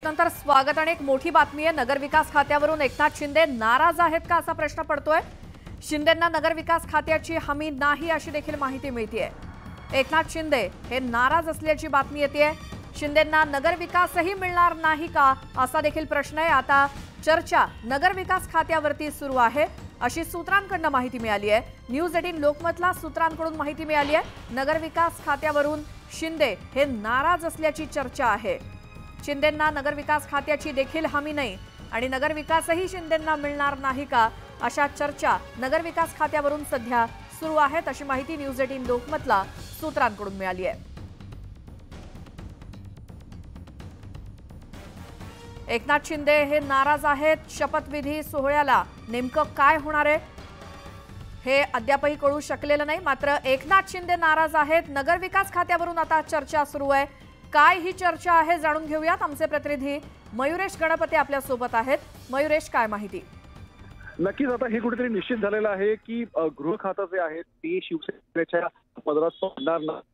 ब्रेकनंतर स्वागत आणि एक मोठी बातमी आहे। नगरविकास खात्यावरून एकनाथ शिंदे नाराज आहेत का असा प्रश्न पडतोय। शिंदेंना नगरविकास खात्याची हमी नाही अशी देखील माहिती मिळतेय। एकनाथ शिंदे हे नाराज असल्याची बातमी येतेय। शिंदेंना नगरविकासही मिळणार नाही का असा देखील प्रश्न आहे। आता चर्चा नगरविकास खात्यावरती सुरू आहे अशी सूत्रांकडून माहिती मिळाली आहे। न्यूज 18 लोकमतला सूत्रांकडून माहिती मिळाली आहे। नगरविकास खात्यावरून शिंदे हे नाराज असल्याची चर्चा आहे। शिंदेंना नगरविकास खात्याची देखील हमी नाही आणि नगरविकासही शिंदेंना मिळणार नाही का अशा चर्चा नगरविकास खात्यावरून सध्या सुरू आहेत अशी माहिती न्यूज 18 लोकमतला सूत्रांकडून मिळाली आहे। एकनाथ शिंदे हे नाराज आहेत। शपथविधी सोहळ्याला नेमकं काय होणार आहे हे अद्यापही कळू शकलेलं नाही। मात्र एकनाथ शिंदे नाराज आहेत। नगरविकास खात्यावरून आता चर्चा सुरू आहे। काय ही चर्चा आहे जाणून घेऊयात। आमचे प्रतिनिधी मयुरेश गणपती आपल्या सोबत आहेत। मयुरेश, काय माहिती? नक्कीच आता हे कुठेतरी निश्चित झालेलं आहे की गृह खातं जे आहे ते शिवसेनेच्या पदरात पडणार नाही।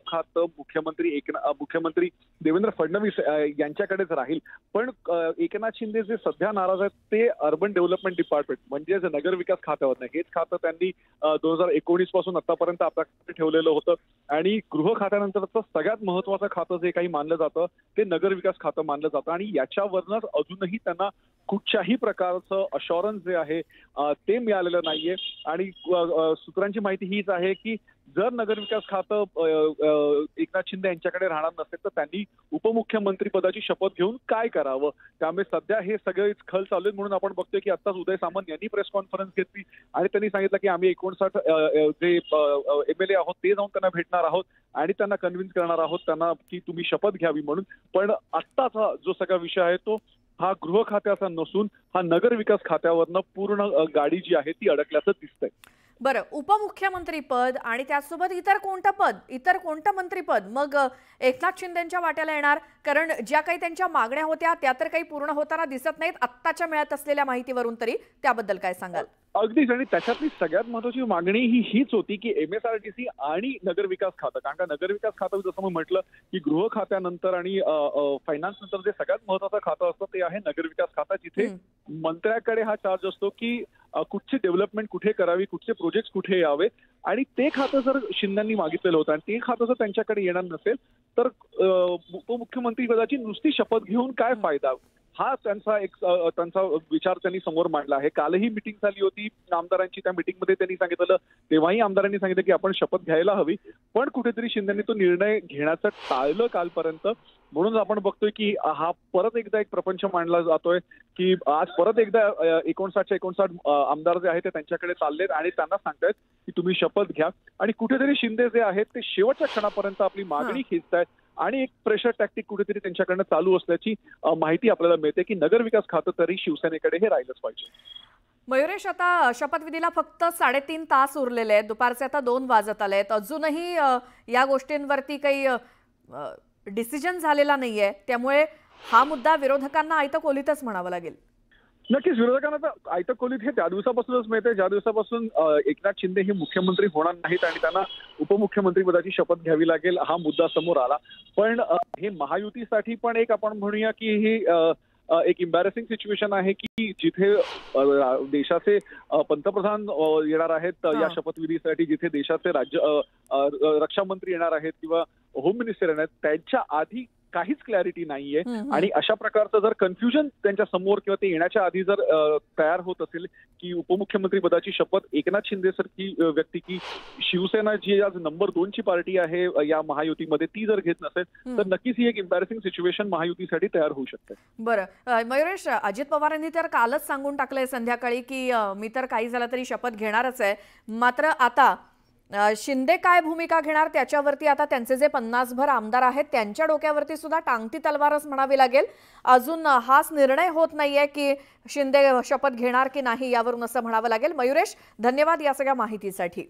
खातं मुख्यमंत्री देवेंद्र फडणवीस यांच्याकडेच राहील। पण एकनाथ शिंदे जे सध्या नाराज आहेत ते अर्बन डेव्हलपमेंट डिपार्टमेंट म्हणजे नगरविकास खात्यावर नाही। हेच खातं त्यांनी 2019 पासून आतापर्यंत आपल्याकडे ठेवलेलं होतं आणि गृह खात्यानंतरचं सगळ्यात महत्त्वाचं खातं जे काही मानलं जातं ते नगरविकास खातं मानलं जातं आणि याच्यावरच अजूनही त्यांना कुठच्याही प्रकारचं अश्योरन्स जे आहे ते मिळालेलं नाहीये। आणि सूत्रांची माहिती हीच आहे की जर नगरविकास खातं एकनाथ शिंदे यांच्याकडे राहणार नसेल तर त्यांनी उपमुख्यमंत्री पदाची शपथ घेऊन काय करावं। त्यामुळे सध्या हे सगळे खल चालू आहेत। म्हणून आपण बघतोय की आत्ताच उदय सामंत यांनी प्रेस कॉन्फरन्स घेतली आणि त्यांनी सांगितलं की आम्ही 59 जे एमएलए आहोत ते जाऊन त्यांना भेटणार आहोत आणि त्यांना कन्व्हिन्स करणार आहोत त्यांना की तुम्ही शपथ घ्यावी म्हणून। पण आत्ताचा जो सगळा विषय आहे तो हा गृह खात्याचा नसून हा नगरविकास खात्यावरनं पूर्ण गाडी जी आहे ती अडकल्याचं दिसतंय। बरं, उपमुख्यमंत्री पद आणि त्यासोबत इतर कोणतं मंत्रीपद मग एकनाथ शिंदेंच्या वाट्याला येणार? कारण ज्या काही त्यांच्या मागण्या होत्या त्या तर काही पूर्ण होताना दिसत नाहीत आत्ताच्या मिळत असलेल्या माहितीवरून तरी। त्याबद्दल काय सांगाल? अगदीच, आणि त्याच्यातली सगळ्यात महत्त्वाची मागणी हीच होती की MSRDC आणि नगरविकास खातं। कारण का नगरविकास खातं जसं मी म्हटलं की गृह खात्यानंतर आणि फायनान्स नंतर जे सगळ्यात महत्त्वाचं खातं असतं ते आहे नगरविकास खातं, जिथे मंत्र्याकडे हा चार्ज असतो की कुठची डेव्हलपमेंट कुठे करावी, कुठचे प्रोजेक्ट कुठे यावे। आणि ते खातं जर शिंदेंनी मागितलेलं होतं आणि ते खातं जर त्यांच्याकडे येणार नसेल तर उपमुख्यमंत्री पदाची नुसती शपथ घेऊन काय फायदा, हा त्यांचा विचार त्यांनी समोर मांडला आहे। कालही मीटिंग झाली होती आमदारांची। त्या मीटिंगमध्ये त्यांनी सांगितलं, तेव्हाही आमदारांनी सांगितलं की आपण शपथ घ्यायला हवी, पण कुठेतरी शिंदेंनी तो निर्णय घेण्याचं टाळलं कालपर्यंत। म्हणून आपण बघतोय की हा परत एकदा एक प्रपंच मांडला जातोय की आज परत एकदा 59 आमदार जे आहेत ते त्यांच्याकडे चाललेत आणि त्यांना सांगतायत की तुम्ही शपथ घ्या। आणि कुठेतरी शिंदे जे आहेत ते शेवटच्या क्षणापर्यंत आपली मागणी खेचतायत आणि एक प्रेशर टॅक्टिक कुठेतरी त्यांच्याकडनं चालू असल्याची माहिती आपल्याला मिळते की नगरविकास खातं तरी शिवसेनेकडे हे राहिलंच पाहिजे। मयुरेश, आता शपथविधीला फक्त 3.5 तास उरलेले आहेत। दुपारचे आता 2 वाजत आले आहेत। अजूनही या गोष्टींवरती काही डिसिजन झालेला नाहीये, त्यामुळे हा मुद्दा विरोधकांना आयतकोलीतच म्हणावं लागेल। नक्कीच, विरोधकांना तर आयतकोलीत हे त्या दिवसापासूनच मिळते ज्या दिवसापासून एकनाथ शिंदे हे मुख्यमंत्री होणार नाहीत आणि त्यांना उपमुख्यमंत्री पदाची शपथ घ्यावी लागेल हा मुद्दा समोर आला। पण हे महायुतीसाठी पण एक आपण म्हणूया की ही एक एम्बॅरेसिंग सिच्युएशन आहे की जिथे देशाचे पंतप्रधान येणार आहेत या शपथविधीसाठी, जिथे देशाचे रक्षा मंत्री येणार आहेत किंवा होम मिनिस्टर येणार आहेत, त्यांच्या आधी काहीच क्लॅरिटी नाहीये। आणि अशा प्रकारचं जर कन्फ्युजन त्यांच्या समोर किंवा ते येण्याच्या आधी जर तयार होत असेल की उपमुख्यमंत्री पदाची शपथ एकनाथ शिंदे सारखी व्यक्ती की शिवसेना जी आज नंबर 2 ची पार्टी आहे या महायुतीमध्ये ती जर घेत नसेल तर नक्कीच ही एक एम्बॅरेसिंग सिच्युएशन महायुतीसाठी तयार होऊ शकते। बरं मयुरेश, अजित पवारांनी तर कालच सांगून टाकलंय संध्याकाळी की मी तर काही झालं तरी शपथ घेणारच आहे। मात्र आता शिंदे काय भूमिका घेणार त्याच्यावरती आता त्यांचे जे 50 भर आमदार आहेत त्यांच्या डोक्यावरती सुद्धा टांगती तलवारच म्हणावी लागेल। अजून हाच निर्णय होत नाहीये की शिंदे शपथ घेणार की नाही यावरून असं म्हणावं लागेल। मयुरेश, धन्यवाद या सगळ्या माहितीसाठी।